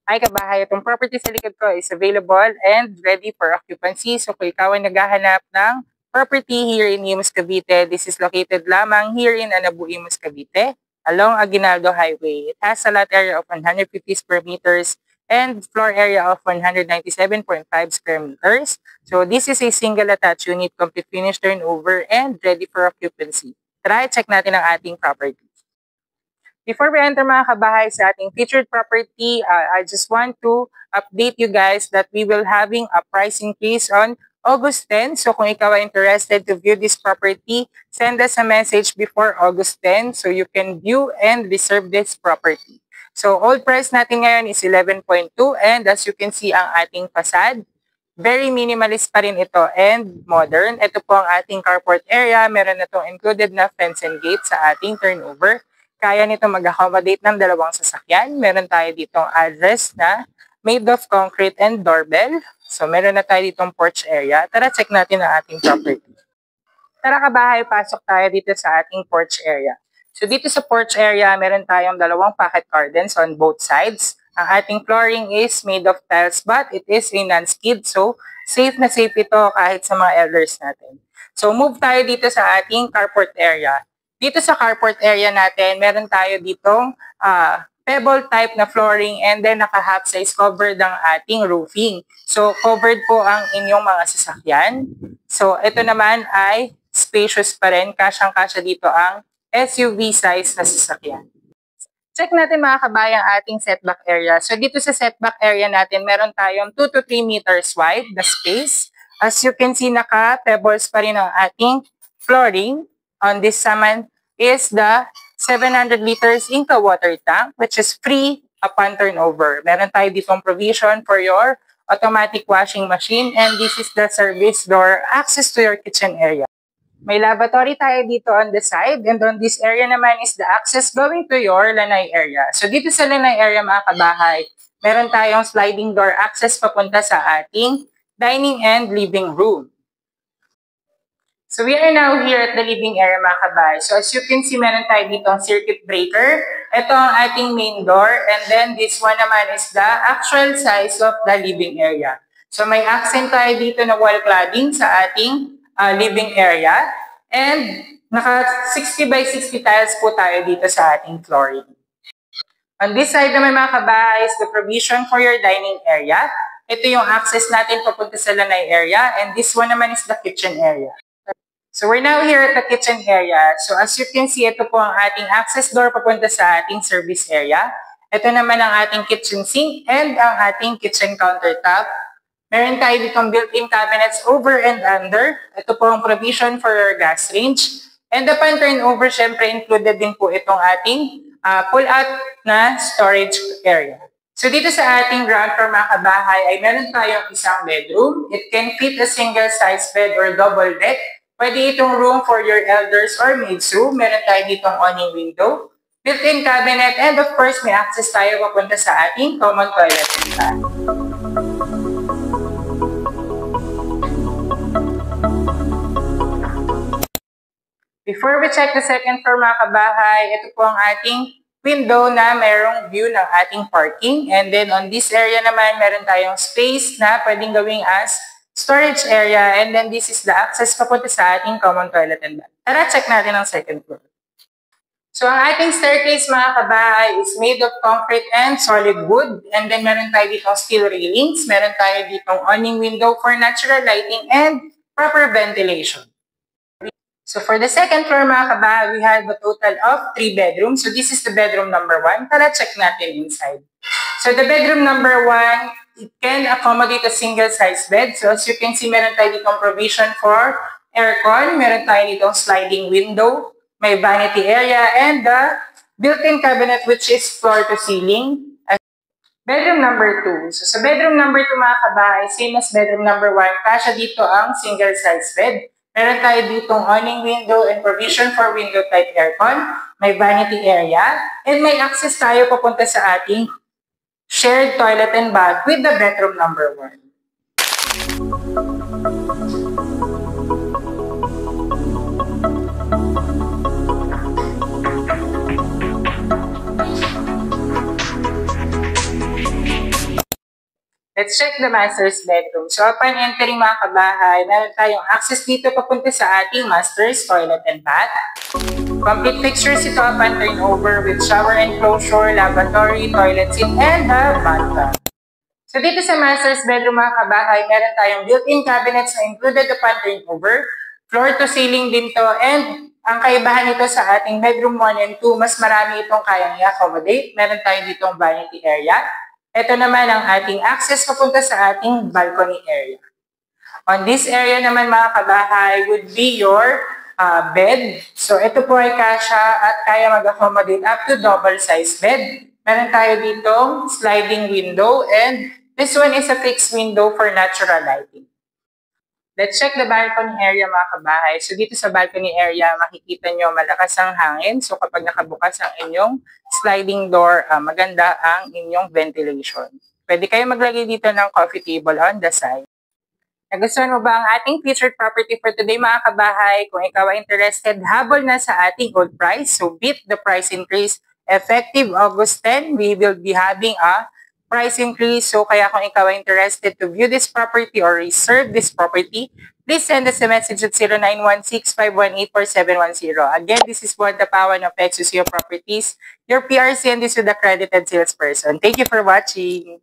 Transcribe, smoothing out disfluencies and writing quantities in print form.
Ay kabahay, itong property sa likod ko is available and ready for occupancy. So kung ikaw ay naghahanap ng property here in Imus, Cavite, this is located lamang here in Anabu, Imus, Cavite, along Aguinaldo Highway. It has a lot area of 150 square meters and floor area of 197.5 square meters. So this is a single attached unit, complete finished turnover, and ready for occupancy. Tara, check natin ang ating property. Before we enter mga kabahay sa ating featured property, I just want to update you guys that we will having a price increase on August 10. So kung ikaw ay interested to view this property, send us a message before August 10 so you can view and reserve this property. So old price natin ngayon is 11.2 and as you can see ang ating facade, very minimalist pa rin ito and modern. Ito po ang ating carport area. Meron na itong included na fence and gate sa ating turnover. Kaya nito mag-accommodate ng 2 sasakyan. Meron tayo ditong address na made of concrete and doorbell. So meron na tayo ditong porch area. Tara, check natin ang ating property. Tara kabahay, pasok tayo dito sa ating porch area. So dito sa porch area, meron tayong 2 pocket gardens on both sides. Ang ating flooring is made of tiles but it is a non-skid. So safe na safe ito kahit sa mga elders natin. So move tayo dito sa ating carport area. Dito sa carport area natin, meron tayo ditong pebble type na flooring and then naka-half size covered ang ating roofing. So covered po ang inyong mga sasakyan. So ito naman ay spacious pa rin. Kasyang-kasya dito ang SUV size na sasakyan. Check natin mga kabayan ating setback area. So dito sa setback area natin, meron tayong 2 to 3 meters wide the space. As you can see, naka-pebbles pa rin ang ating flooring. On this naman is the 700 liters Inca water tank which is free upon turnover. Meron tayo ditong provision for your automatic washing machine and this is the service door access to your kitchen area. May lavatory tayo dito on the side and on this area naman is the access going to your lanay area. So dito sa lanay area mga kabahay, meron tayong sliding door access papunta sa ating dining and living room. So we are now here at the living area mga kabahay. So as you can see, meron tayo dito ang circuit breaker. Ito ang ating main door and then this one naman is the actual size of the living area. So may accent tayo dito na wall cladding sa ating living area and naka 60 by 60 tiles po tayo dito sa ating flooring. On this side naman mga kabahay is the provision for your dining area. Ito yung access natin papunta sa lanay area and this one naman is the kitchen area. So we're now here at the kitchen area. So as you can see, ito po ang ating access door papunta sa ating service area. Ito naman ang ating kitchen sink and ang ating kitchen countertop. Meron tayo ditong built-in cabinets over and under. Ito po ang provision for your gas range. And upon turnover, syempre included din po itong ating pull-out na storage area. So dito sa ating ground floor mga kabahay ay meron tayong isang bedroom. It can fit a single-size bed or double deck. Pwede itong room for your elders or maids room. Meron tayo ditong awning window, built-in cabinet, and of course, may access tayo papunta sa ating common toilet. Before we check the second floor mga kabahay, ito po ang ating window na mayroong view ng ating parking. And then on this area naman, meron tayong space na pwedeng gawing as storage area, and then this is the access papunta sa ating common toilet and bath. Tara, check natin ang second floor. So, ang ating staircase mga kabahay is made of concrete and solid wood. And then, meron tayo ditong steel railings. Meron tayo ditong awning window for natural lighting and proper ventilation. So, for the second floor mga kabahay, we have a total of 3 bedrooms. So, this is the bedroom number 1. Tara, check natin inside. So, the bedroom number 1, it can accommodate a single-size bed. So, as you can see, meron tayo ditong provision for aircon. Meron tayo ditong sliding window. May vanity area and the built-in cabinet which is floor to ceiling. Bedroom number 2. So, sa bedroom number 2, mga kabahay, same as bedroom number 1, kasya dito ang single-size bed. Meron tayo ditong awning window and provision for window-type aircon. May vanity area. And may access tayo papunta sa ating shared toilet and bath with the bedroom number 1. Let's check the master's bedroom. So upon entering mga kabahay, meron tayong access dito papunta sa ating master's toilet and bath. Complete fixtures ito upon turnover with shower enclosure, lavatory, toilet seat, and a bathtub. So dito sa master's bedroom mga kabahay, meron tayong built-in cabinets na included upon turnover, floor to ceiling din to, and ang kaibahan nito sa ating bedroom 1 and 2, mas marami itong kayang i-accommodate. Meron tayo ditong vanity area. Ito naman ang ating access papunta sa ating balcony area. On this area naman mga kabahay would be your bed. So ito po ay kasya at kaya mag-accommodate up to double size bed. Meron tayo ditong sliding window and this one is a fixed window for natural lighting. Let's check the balcony area mga kabahay. So dito sa balcony area, makikita nyo malakas ang hangin. So kapag nakabukas ang inyong sliding door, maganda ang inyong ventilation. Pwede kayo maglagay dito ng coffee table on the side. Nagustuhan mo ba ang ating featured property for today mga kabahay? Kung ikaw ay interested, habol na sa ating old price. So beat the price increase. Effective August 10, we will be having a price increase. So kaya kung ikaw ay interested to view this property or reserve this property, please send us a message at 0916-518-4710. Again, this is Juan Tapawan of Exusio Properties, your PRC, and this is the accredited salesperson. Thank you for watching.